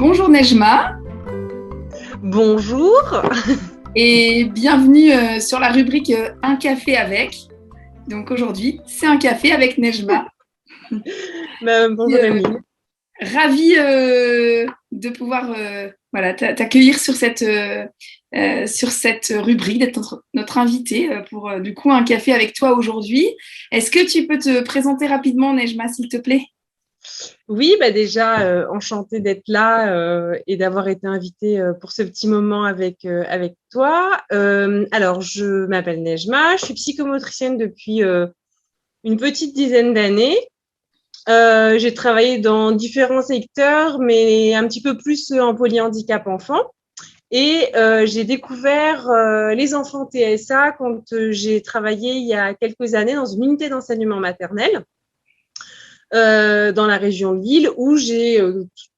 Bonjour Nejma Bonjour. et bienvenue sur la rubrique Un café avec. Donc aujourd'hui, c'est un café avec Nejma. Bonjour Émilie. Ravie de pouvoir t'accueillir sur cette rubrique, d'être notre invitée pour du coup un café avec toi aujourd'hui. Est-ce que tu peux te présenter rapidement, Nejma, s'il te plaît? Oui, déjà, enchantée d'être là et d'avoir été invitée pour ce petit moment avec toi. Alors, je m'appelle Nejma, je suis psychomotricienne depuis une petite dizaine d'années. J'ai travaillé dans différents secteurs, mais un petit peu plus en polyhandicap enfant. Et j'ai découvert les enfants TSA quand j'ai travaillé il y a quelques années dans une unité d'enseignement maternel dans la région de Lille, où j'ai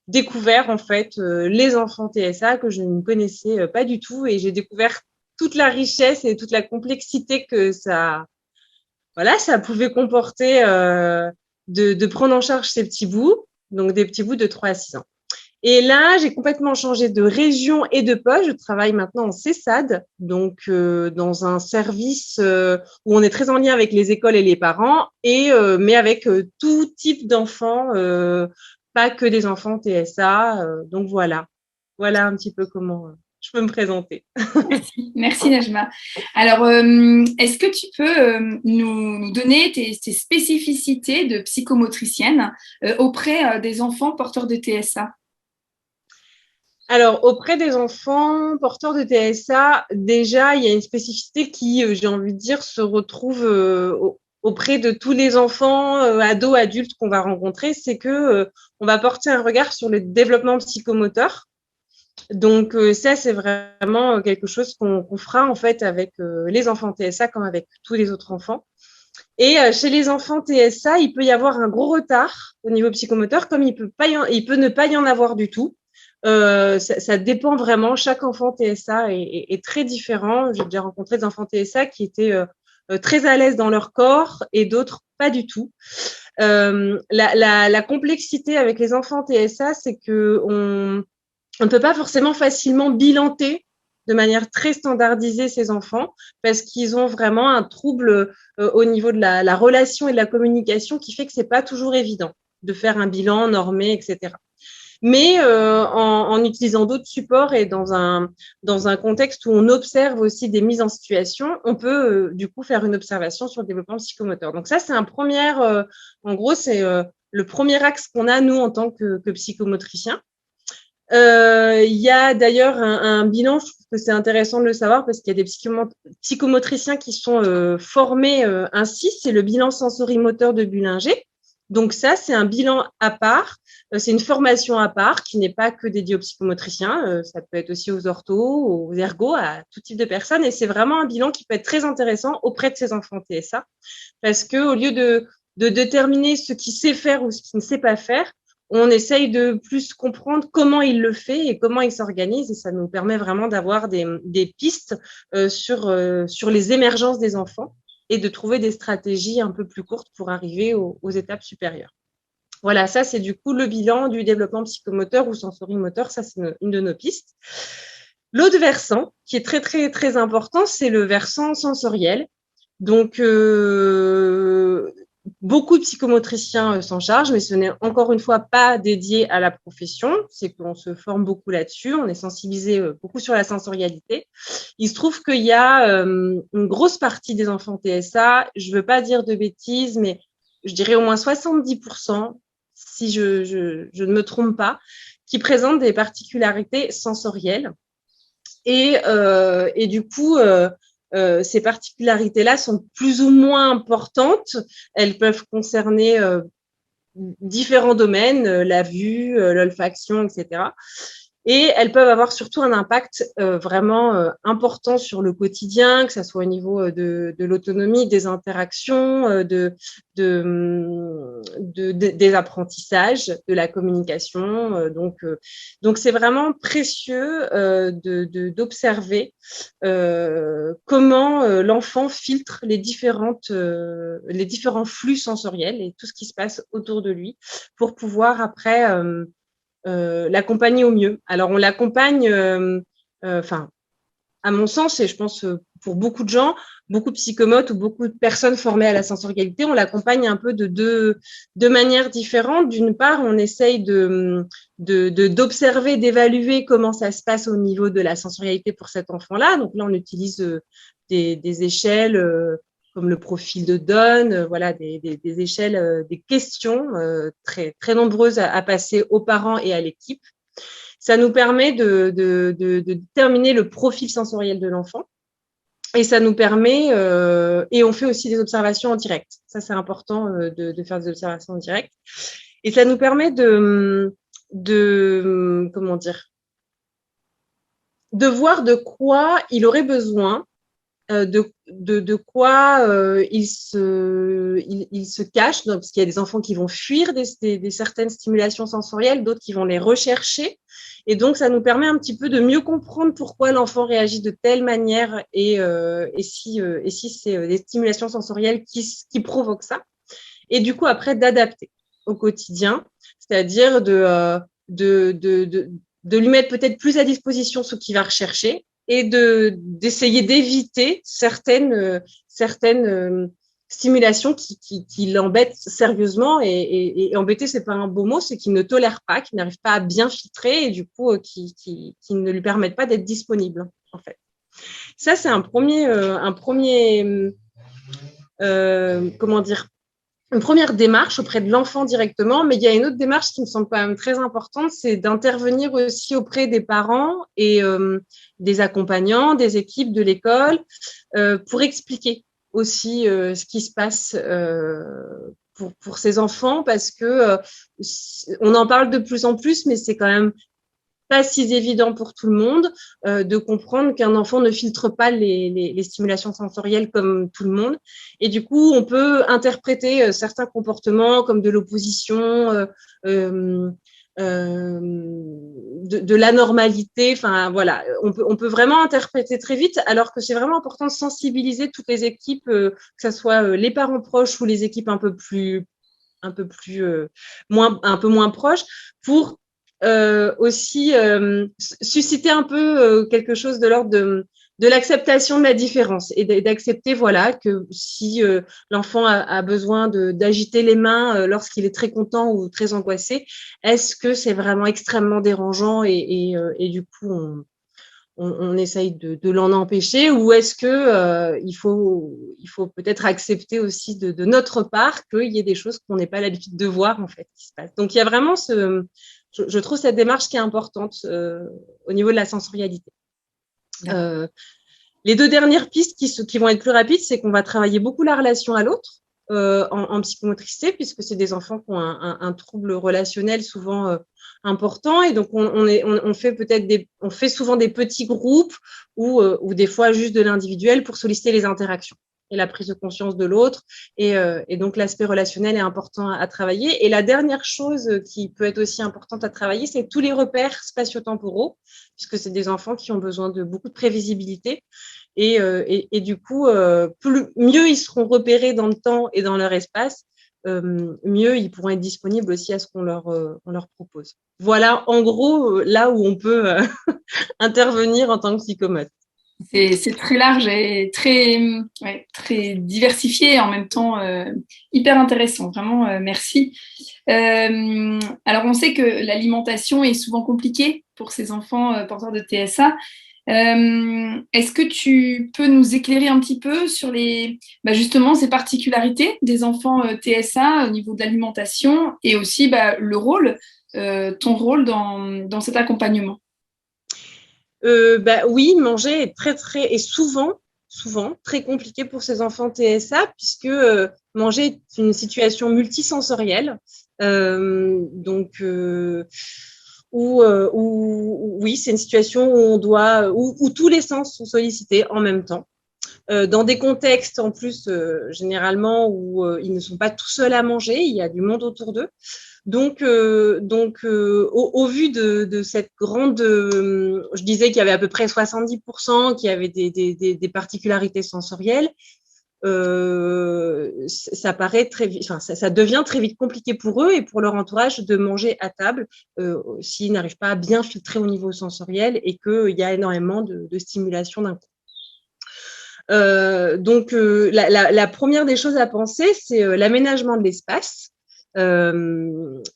découvert en fait les enfants TSA que je ne connaissais pas du tout, et j'ai découvert toute la richesse et toute la complexité que ça pouvait comporter de prendre en charge ces petits bouts, donc des petits bouts de 3 à 6 ans. Et là, j'ai complètement changé de région et de poste. Je travaille maintenant en CESAD, donc dans un service où on est très en lien avec les écoles et les parents, mais avec tout type d'enfants, pas que des enfants TSA. Donc voilà un petit peu comment je peux me présenter. Merci Najma. Alors, est-ce que tu peux nous donner tes spécificités de psychomotricienne auprès des enfants porteurs de TSA? Alors, auprès des enfants porteurs de TSA, déjà, il y a une spécificité qui, j'ai envie de dire, se retrouve auprès de tous les enfants, ados, adultes qu'on va rencontrer, c'est que on va porter un regard sur le développement psychomoteur. Donc, ça, c'est vraiment quelque chose qu'on fera en fait avec les enfants TSA comme avec tous les autres enfants. Et chez les enfants TSA, il peut y avoir un gros retard au niveau psychomoteur, comme il peut ne pas y en avoir du tout. Ça dépend vraiment. Chaque enfant TSA est très différent. J'ai déjà rencontré des enfants TSA qui étaient très à l'aise dans leur corps et d'autres pas du tout. La complexité avec les enfants TSA, c'est que on ne peut pas forcément facilement bilanter de manière très standardisée ces enfants, parce qu'ils ont vraiment un trouble au niveau de la relation et de la communication qui fait que c'est pas toujours évident de faire un bilan normé, etc. Mais en utilisant d'autres supports et dans un contexte où on observe aussi des mises en situation, on peut du coup faire une observation sur le développement psychomoteur. Donc ça, c'est en gros, c'est le premier axe qu'on a, nous, en tant que psychomotriciens. Il y a d'ailleurs un bilan, je trouve que c'est intéressant de le savoir parce qu'il y a des psychomotriciens qui sont formés ainsi, c'est le bilan sensorimoteur de Bullinger. Donc ça, c'est un bilan à part, c'est une formation à part qui n'est pas que dédiée aux psychomotriciens, ça peut être aussi aux orthos, aux ergos, à tout type de personnes, et c'est vraiment un bilan qui peut être très intéressant auprès de ces enfants TSA, parce qu'au lieu de déterminer ce qu'il sait faire ou ce qu'il ne sait pas faire, on essaye de plus comprendre comment il le fait et comment il s'organise, et ça nous permet vraiment d'avoir des pistes sur les émergences des enfants et de trouver des stratégies un peu plus courtes pour arriver aux étapes supérieures. Voilà, ça c'est du coup le bilan du développement psychomoteur ou sensorimoteur, ça c'est une de nos pistes. L'autre versant, qui est très très très important, c'est le versant sensoriel. Donc, beaucoup de psychomotriciens s'en chargent, mais ce n'est encore une fois pas dédié à la profession. C'est qu'on se forme beaucoup là-dessus, on est sensibilisé beaucoup sur la sensorialité. Il se trouve qu'il y a une grosse partie des enfants TSA, je ne veux pas dire de bêtises, mais je dirais au moins 70%, si je ne me trompe pas, qui présentent des particularités sensorielles. Et du coup, ces particularités-là sont plus ou moins importantes. Elles peuvent concerner différents domaines, la vue, l'olfaction, etc. Et elles peuvent avoir surtout un impact vraiment important sur le quotidien, que ce soit au niveau de l'autonomie, des interactions, des apprentissages, de la communication. Donc c'est vraiment précieux d'observer comment l'enfant filtre les différents flux sensoriels et tout ce qui se passe autour de lui pour pouvoir après l'accompagner au mieux. Alors, on l'accompagne, à mon sens, et je pense pour beaucoup de gens, beaucoup de psychomotes ou beaucoup de personnes formées à la sensorialité, on l'accompagne un peu de deux manières différentes. D'une part, on essaye d'observer, d'évaluer comment ça se passe au niveau de la sensorialité pour cet enfant-là. Donc là, on utilise des échelles comme le profil de Dunn, voilà, des échelles, des questions très, très nombreuses à passer aux parents et à l'équipe. Ça nous permet de déterminer le profil sensoriel de l'enfant. Et ça nous permet, et on fait aussi des observations en direct. Ça, c'est important de faire des observations en direct. Et ça nous permet comment dire, de voir de quoi il aurait besoin, de quoi il se cache, donc, parce qu'il y a des enfants qui vont fuir des certaines stimulations sensorielles, d'autres qui vont les rechercher. Et donc, ça nous permet un petit peu de mieux comprendre pourquoi l'enfant réagit de telle manière et si c'est des stimulations sensorielles qui provoquent ça. Et du coup, après, d'adapter au quotidien, c'est-à-dire de lui mettre peut-être plus à disposition ce qu'il va rechercher et d'essayer d'éviter certaines stimulations qui l'embêtent sérieusement. Et embêter, c'est pas un beau mot, c'est qu'il ne tolère pas, qu'il n'arrive pas à bien filtrer et du coup, qui ne lui permettent pas d'être disponible, en fait. Ça, c'est un premier comment dire, une première démarche auprès de l'enfant directement, mais il y a une autre démarche qui me semble quand même très importante, c'est d'intervenir aussi auprès des parents et des accompagnants, des équipes de l'école, pour expliquer aussi ce qui se passe pour ces enfants, parce que on en parle de plus en plus, mais c'est quand même pas si évident pour tout le monde de comprendre qu'un enfant ne filtre pas les stimulations sensorielles comme tout le monde. Et du coup, on peut interpréter certains comportements comme de l'opposition, de l'anormalité. Enfin, voilà, on peut vraiment interpréter très vite, alors que c'est vraiment important de sensibiliser toutes les équipes, que ce soit les parents proches ou les équipes un peu moins proches, pour aussi susciter un peu quelque chose de l'ordre de l'acceptation de la différence et d'accepter, voilà, que si l'enfant a besoin d'agiter les mains lorsqu'il est très content ou très angoissé, est-ce que c'est vraiment extrêmement dérangeant et du coup on essaye de l'en empêcher, ou est-ce que il faut peut-être accepter aussi de notre part qu'il y ait des choses qu'on n'ait pas l'habitude de voir en fait qui se passent. Donc il y a vraiment je trouve cette démarche qui est importante au niveau de la sensorialité. Les deux dernières pistes qui vont être plus rapides, c'est qu'on va travailler beaucoup la relation à l'autre en psychomotricité, puisque c'est des enfants qui ont un trouble relationnel souvent important, et donc on fait souvent des petits groupes ou des fois juste de l'individuel pour solliciter les interactions et la prise de conscience de l'autre, et donc l'aspect relationnel est important à travailler. Et la dernière chose qui peut être aussi importante à travailler, c'est tous les repères spatio-temporaux, puisque c'est des enfants qui ont besoin de beaucoup de prévisibilité. Et du coup, mieux ils seront repérés dans le temps et dans leur espace, mieux ils pourront être disponibles aussi à ce qu'on leur propose. Voilà, en gros, là où on peut intervenir en tant que psychomote. C'est très large et très diversifié et en même temps hyper intéressant. Vraiment, merci. Alors, on sait que l'alimentation est souvent compliquée pour ces enfants porteurs de TSA. Est-ce que tu peux nous éclairer un petit peu sur justement ces particularités des enfants TSA au niveau de l'alimentation et aussi le rôle, ton rôle dans cet accompagnement? Oui, manger est très souvent très compliqué pour ces enfants TSA, puisque manger est une situation multisensorielle, où oui, c'est une situation où tous les sens sont sollicités en même temps. Dans des contextes en plus généralement où ils ne sont pas tout seuls à manger, il y a du monde autour d'eux. Donc au vu de cette grande, je disais qu'il y avait à peu près 70% qui avaient des particularités sensorielles. ça paraît très vite, enfin, ça devient très vite compliqué pour eux et pour leur entourage de manger à table s'ils n'arrivent pas à bien filtrer au niveau sensoriel et qu'il y a énormément de stimulation d'un coup. Donc, la première des choses à penser, c'est l'aménagement de l'espace,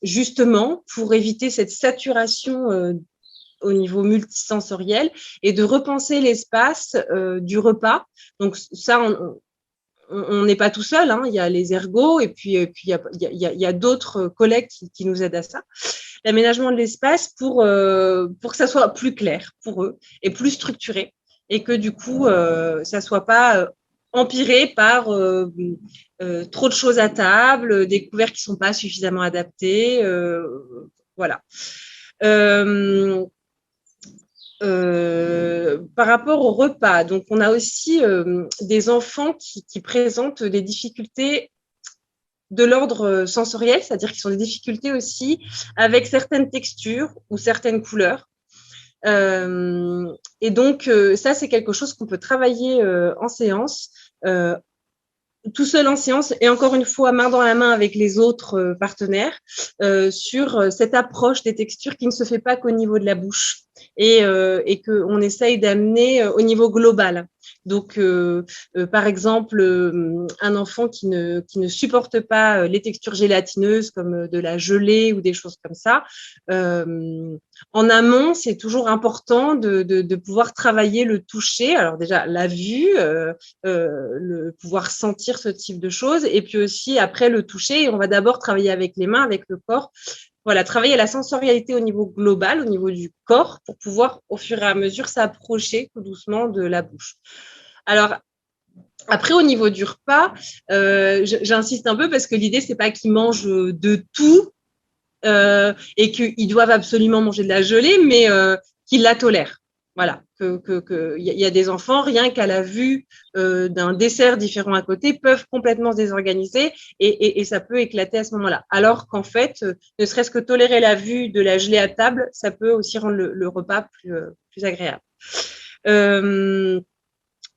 justement pour éviter cette saturation au niveau multisensoriel et de repenser l'espace du repas. Donc ça, on n'est pas tout seul, hein. Il y a les ergots et puis il y a d'autres collègues qui nous aident à ça. L'aménagement de l'espace pour que ça soit plus clair pour eux et plus structuré et que du coup, ça soit pas empiré par trop de choses à table, des couverts qui sont pas suffisamment adaptés, voilà. Par rapport au repas, donc on a aussi des enfants qui présentent des difficultés de l'ordre sensoriel, c'est-à-dire qu'ils ont des difficultés aussi avec certaines textures ou certaines couleurs. Et donc, ça, c'est quelque chose qu'on peut travailler en séance, tout seul en séance et encore une fois, main dans la main avec les autres partenaires, sur cette approche des textures qui ne se fait pas qu'au niveau de la bouche et qu'on essaye d'amener au niveau global. Donc, par exemple, un enfant qui ne supporte pas les textures gélatineuses comme de la gelée ou des choses comme ça, en amont, c'est toujours important de pouvoir travailler le toucher. Alors déjà, la vue, le pouvoir sentir ce type de choses, et puis aussi après le toucher. On va d'abord travailler avec les mains, avec le corps. Voilà, travailler la sensorialité au niveau global, au niveau du corps, pour pouvoir au fur et à mesure s'approcher tout doucement de la bouche. Alors, après, au niveau du repas, j'insiste un peu parce que l'idée, c'est pas qu'ils mangent de tout et qu'ils doivent absolument manger de la gelée, mais qu'ils la tolèrent. Voilà, y a des enfants, rien qu'à la vue d'un dessert différent à côté, peuvent complètement se désorganiser et ça peut éclater à ce moment-là. Alors qu'en fait, ne serait-ce que tolérer la vue de la gelée à table, ça peut aussi rendre le repas plus agréable.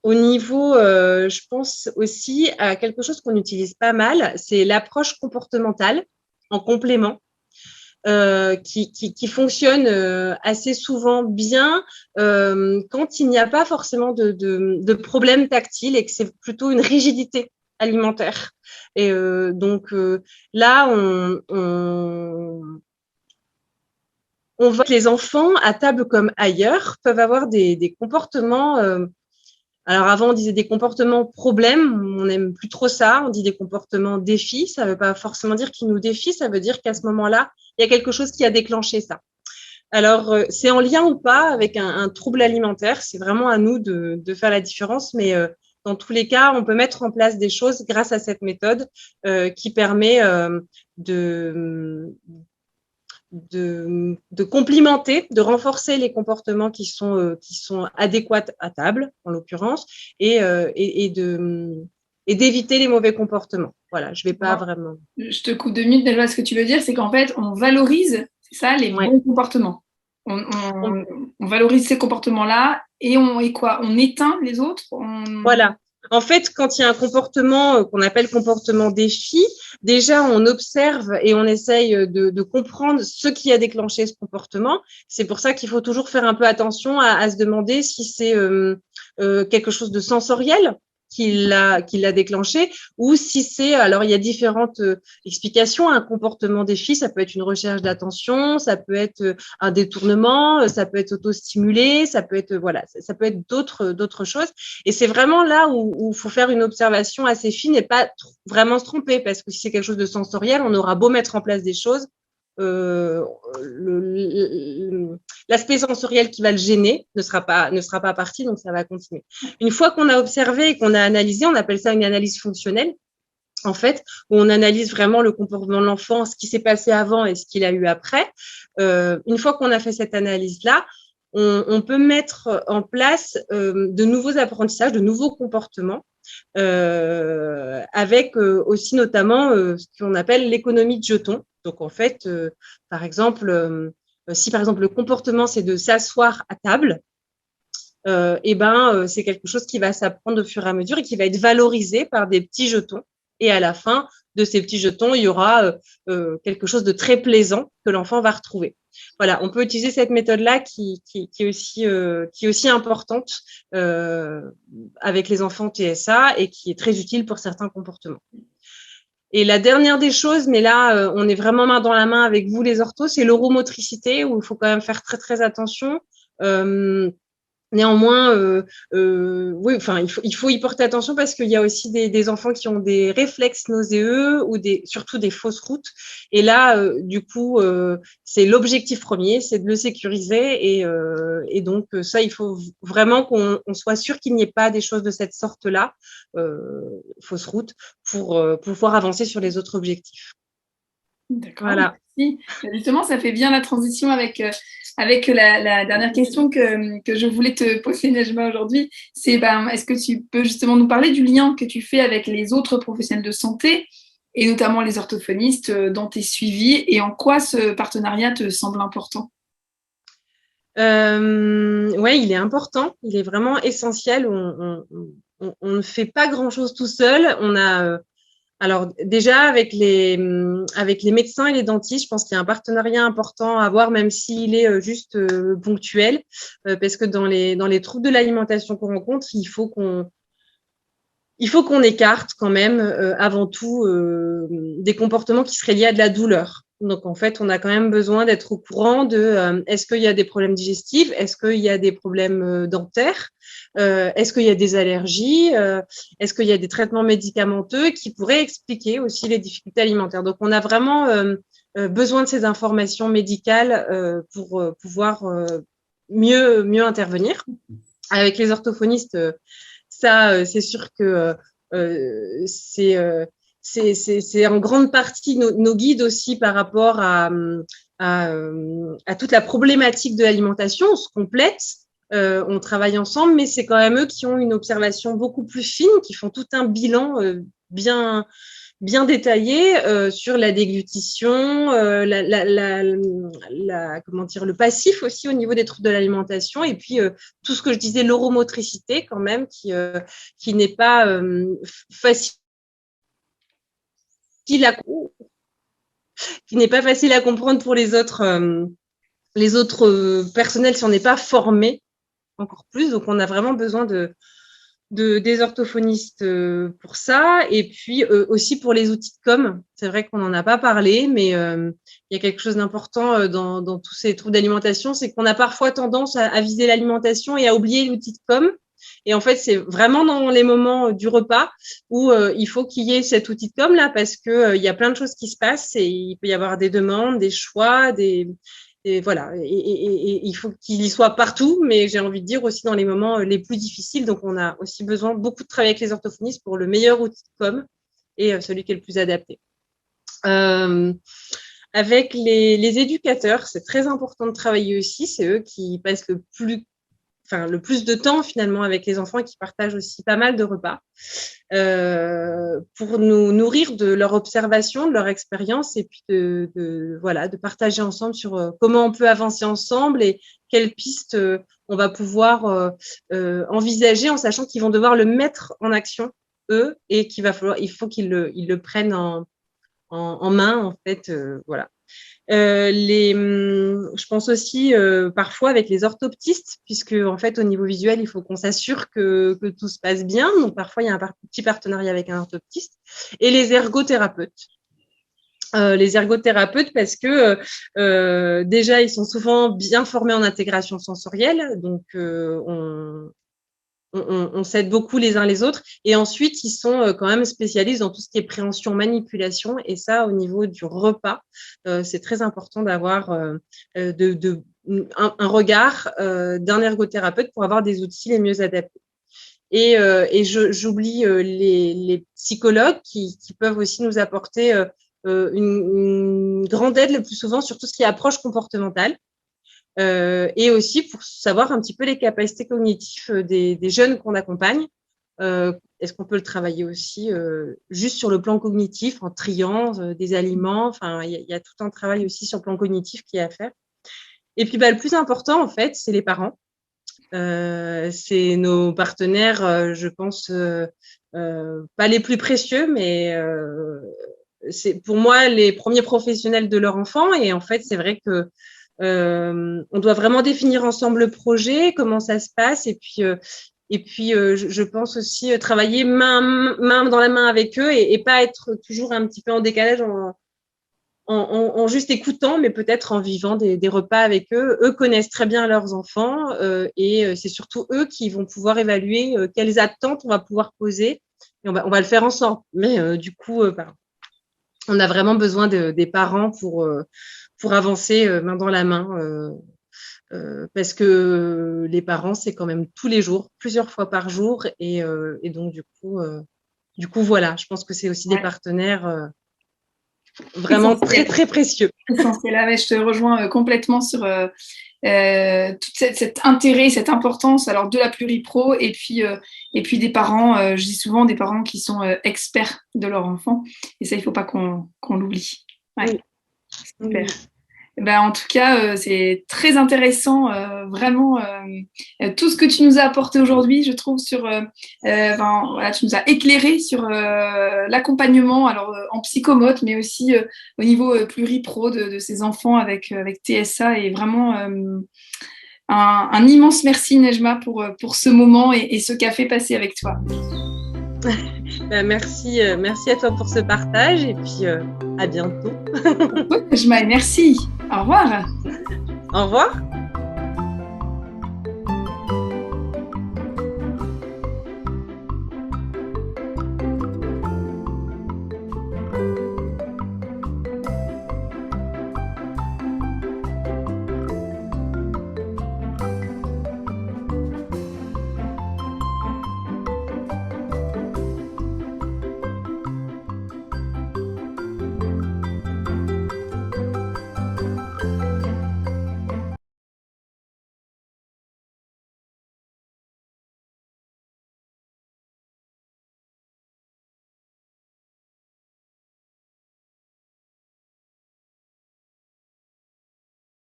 Au niveau, je pense aussi à quelque chose qu'on utilise pas mal, c'est l'approche comportementale en complément. Qui fonctionne assez souvent bien quand il n'y a pas forcément de problème tactile et que c'est plutôt une rigidité alimentaire. Et donc là, on voit que les enfants, à table comme ailleurs, peuvent avoir des comportements. Alors avant, on disait des comportements problèmes, on n'aime plus trop ça, on dit des comportements défis, ça ne veut pas forcément dire qu'ils nous défient, ça veut dire qu'à ce moment-là, il y a quelque chose qui a déclenché ça. Alors, c'est en lien ou pas avec un trouble alimentaire, c'est vraiment à nous de faire la différence, mais dans tous les cas, on peut mettre en place des choses grâce à cette méthode qui permet de complimenter, de renforcer les comportements qui sont adéquats à table, en l'occurrence, et d'éviter les mauvais comportements. Voilà, je vais pas vraiment. Je te coupe 2 minutes. Déjà, ce que tu veux dire, c'est qu'en fait, on valorise, c'est ça, les bons comportements. On valorise ces comportements-là et quoi? On éteint les autres. Voilà. En fait, quand il y a un comportement qu'on appelle comportement défi, déjà on observe et on essaye de comprendre ce qui a déclenché ce comportement. C'est pour ça qu'il faut toujours faire un peu attention à se demander si c'est quelque chose de sensoriel qui l'a déclenché ou si c'est, alors il y a différentes explications. Un comportement défi, ça peut être une recherche d'attention, ça peut être un détournement, ça peut être auto-stimulé, ça peut être voilà, ça peut être d'autres choses. Et c'est vraiment là où faut faire une observation assez fine et pas vraiment se tromper, parce que si c'est quelque chose de sensoriel, on aura beau mettre en place des choses, l'aspect sensoriel qui va le gêner ne sera pas parti, donc ça va continuer. Une fois qu'on a observé et qu'on a analysé, on appelle ça une analyse fonctionnelle, en fait, où on analyse vraiment le comportement de l'enfant, ce qui s'est passé avant et ce qu'il a eu après. Une fois qu'on a fait cette analyse-là, on peut mettre en place de nouveaux apprentissages, de nouveaux comportements, avec aussi notamment ce qu'on appelle l'économie de jetons. Donc en fait, par exemple, si par exemple le comportement c'est de s'asseoir à table, c'est quelque chose qui va s'apprendre au fur et à mesure et qui va être valorisé par des petits jetons Et à la fin de ces petits jetons, il y aura quelque chose de très plaisant que l'enfant va retrouver. Voilà, on peut utiliser cette méthode-là qui est aussi importante avec les enfants TSA et qui est très utile pour certains comportements. Et la dernière des choses, mais là, on est vraiment main dans la main avec vous les orthos, c'est l'oromotricité où il faut quand même faire très très attention. Néanmoins, oui, enfin, il faut y porter attention parce qu'il y a aussi des enfants qui ont des réflexes nauséeux ou surtout des fausses routes. Et là, du coup, c'est l'objectif premier, c'est de le sécuriser. Et donc, ça, il faut vraiment qu'on soit sûr qu'il n'y ait pas des choses de cette sorte-là, fausses routes, pour pouvoir avancer sur les autres objectifs. D'accord, Voilà. merci. Justement, ça fait bien la transition avec la dernière question que je voulais te poser, Nejma, aujourd'hui. C'est, est-ce que tu peux justement nous parler du lien que tu fais avec les autres professionnels de santé, et notamment les orthophonistes, dans tes suivis, et en quoi ce partenariat te semble important? Ouais, il est important, il est vraiment essentiel. On ne fait pas grand-chose tout seul. Alors déjà avec les médecins et les dentistes, je pense qu'il y a un partenariat important à avoir, même s'il est juste ponctuel, parce que dans les troubles de l'alimentation qu'on rencontre, il faut qu'on écarte quand même avant tout des comportements qui seraient liés à de la douleur. Donc en fait, on a quand même besoin d'être au courant de est-ce qu'il y a des problèmes digestifs, est-ce qu'il y a des problèmes dentaires, est-ce qu'il y a des allergies, est-ce qu'il y a des traitements médicamenteux qui pourraient expliquer aussi les difficultés alimentaires. Donc on a vraiment besoin de ces informations médicales pour pouvoir mieux intervenir. Avec les orthophonistes, ça, c'est sûr que c'est en grande partie nos guides aussi par rapport à toute la problématique de l'alimentation. On se complète, on travaille ensemble, mais c'est quand même eux qui ont une observation beaucoup plus fine, qui font tout un bilan bien détaillé sur la déglutition, comment dire, le passif aussi au niveau des troubles de l'alimentation, et puis tout ce que je disais, l'oromotricité quand même, qui n'est pas facile à qui n'est pas facile à comprendre pour les autres personnels si on n'est pas formé encore plus. Donc on a vraiment besoin des orthophonistes pour ça, et puis aussi pour les outils de com. C'est vrai qu'on n'en a pas parlé, mais il y a quelque chose d'important dans tous ces troubles d'alimentation, c'est qu'on a parfois tendance à viser l'alimentation et à oublier l'outil de com. Et en fait, c'est vraiment dans les moments du repas où il faut qu'il y ait cet outil de com là, parce que il y a plein de choses qui se passent et il peut y avoir des demandes, des choix, et voilà, et il faut qu'il y soit partout, mais j'ai envie de dire aussi dans les moments les plus difficiles. Donc, on a aussi besoin beaucoup de travailler avec les orthophonistes pour le meilleur outil de com et celui qui est le plus adapté. Avec les éducateurs, c'est très important de travailler aussi. C'est eux qui passent le plus de temps finalement avec les enfants et qui partagent aussi pas mal de repas pour nous nourrir de leur observation, de leur expérience, et puis de partager ensemble sur comment on peut avancer ensemble et quelles pistes on va pouvoir envisager, en sachant qu'ils vont devoir le mettre en action eux, et il faut qu'ils le prennent en main en fait, voilà. Je pense aussi parfois avec les orthoptistes, puisque en fait au niveau visuel, il faut qu'on s'assure que tout se passe bien. Donc parfois il y a un petit partenariat avec un orthoptiste, et les ergothérapeutes. Les ergothérapeutes parce que déjà ils sont souvent bien formés en intégration sensorielle, donc on s'aide beaucoup les uns les autres. Et ensuite, ils sont quand même spécialistes dans tout ce qui est préhension, manipulation. Et ça, au niveau du repas, c'est très important d'avoir un regard d'un ergothérapeute pour avoir des outils les mieux adaptés. Et j'oublie les psychologues qui peuvent aussi nous apporter une grande aide le plus souvent sur tout ce qui est approche comportementale. Et aussi pour savoir un petit peu les capacités cognitives des jeunes qu'on accompagne. Est-ce qu'on peut le travailler aussi juste sur le plan cognitif, en triant des aliments. Enfin, il y a tout un travail aussi sur le plan cognitif qui est à faire. Et puis, le plus important, en fait, c'est les parents. C'est nos partenaires, je pense, pas les plus précieux, mais c'est pour moi les premiers professionnels de leur enfant. Et en fait, c'est vrai que on doit vraiment définir ensemble le projet, comment ça se passe, et puis je pense aussi travailler main dans la main avec eux et pas être toujours un petit peu en décalage en juste écoutant, mais peut-être en vivant des repas avec eux. Eux connaissent très bien leurs enfants et c'est surtout eux qui vont pouvoir évaluer quelles attentes on va pouvoir poser. Et on va le faire ensemble. Mais du coup, on a vraiment besoin des parents pour avancer main dans la main. Parce que les parents, c'est quand même tous les jours, plusieurs fois par jour. Et donc, du coup, voilà, je pense que c'est aussi des partenaires vraiment très, très précieux. Essentiel. Là, je te rejoins complètement sur tout cet intérêt, cette importance alors de la pluripro et puis des parents, je dis souvent des parents qui sont experts de leur enfant. Et ça, il ne faut pas qu'on l'oublie. Ouais. Oui. Super. Ben, en tout cas, c'est très intéressant, vraiment, tout ce que tu nous as apporté aujourd'hui, je trouve, voilà, tu nous as éclairé sur l'accompagnement, alors en psychomote, mais aussi au niveau pluripro de ces enfants avec TSA, et vraiment un immense merci, Nejma, pour ce moment et ce café passé avec toi. Ben, merci à toi pour ce partage et puis à bientôt. Nejma, merci. Au revoir. Au revoir.